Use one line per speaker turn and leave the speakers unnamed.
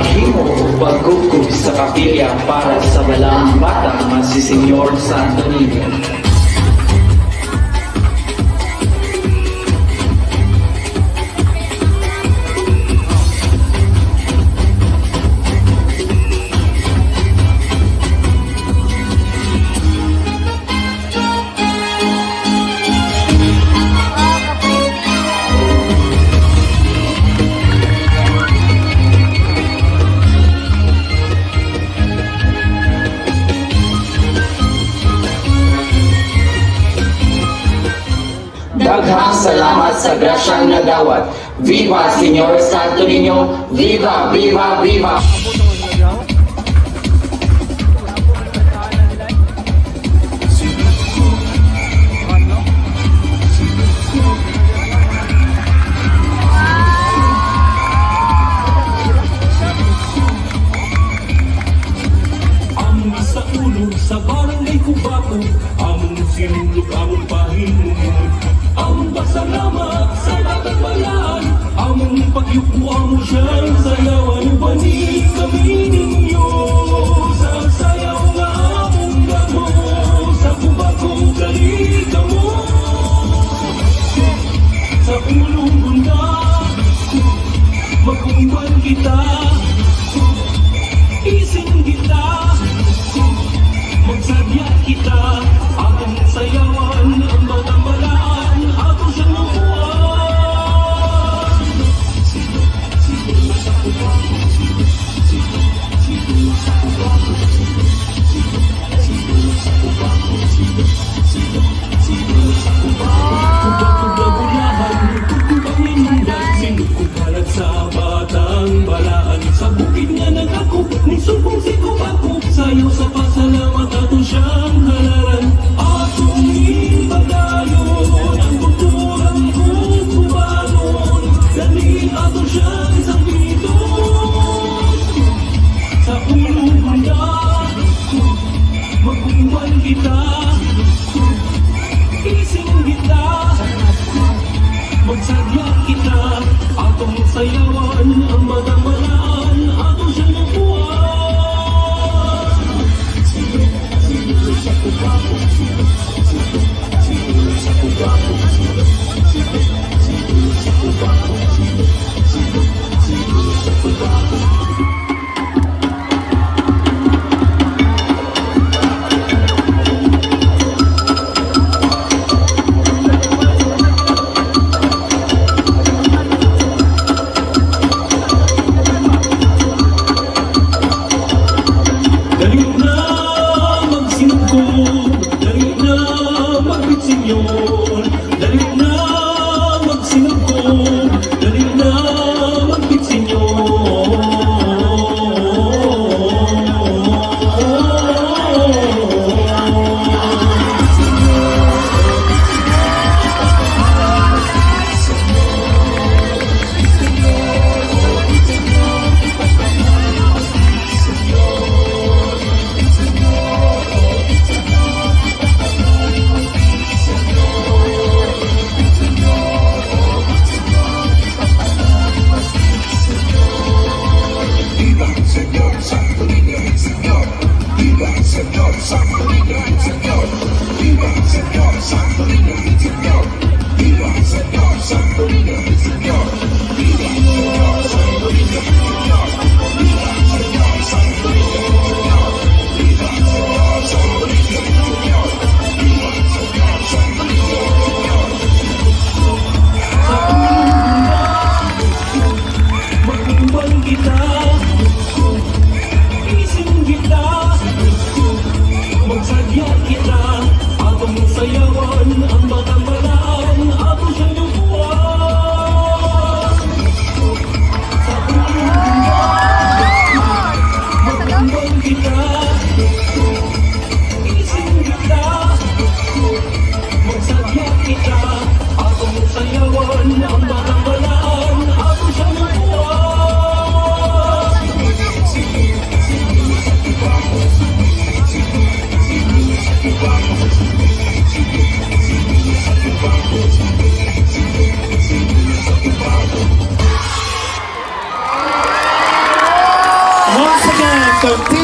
Mahimo o pagkukub sa kapilya para sa balang bata nga si Senyor Santo Niño. Daghang salamat sa grasyang nagawad. Viva Senyor Santo Niño! Viva! Viva! Viva!
Among sa ulo sa barangay Kubato, among sinulog among pahinumon. Among pasalamat sa batang balaan, among pagyuko among siyang sayawan. Bani kami ninyo sa sayaw nga among gamo, sa Kubato dali kamo. Sa ulong bunda magkumban kita, ising kita, magsadya kita, atong sayawan ang batang balaan, ato siyang mabuhan. Kubag-kubagulahan, kubag-ninundan, sinugkubalan sa batang balaan. Sa bukid nga nagakop, ni subong si Kubato, sayaw sa pasalamat ato siyang halaran. Atong ipadayon ang kulturang kubanon, dali ato siyang sambiton. Sa ulong banda magkumban kita, ising kita, magsadya kita, atong sayawan ang batang balaan, ato siyang mabuhan. Sa Kubato, sa Kubato, sa Kubato, sa Kubato. Dali na magsinugod, dali na magbitsinyon, dali na magsinugod, dali na
Once again, for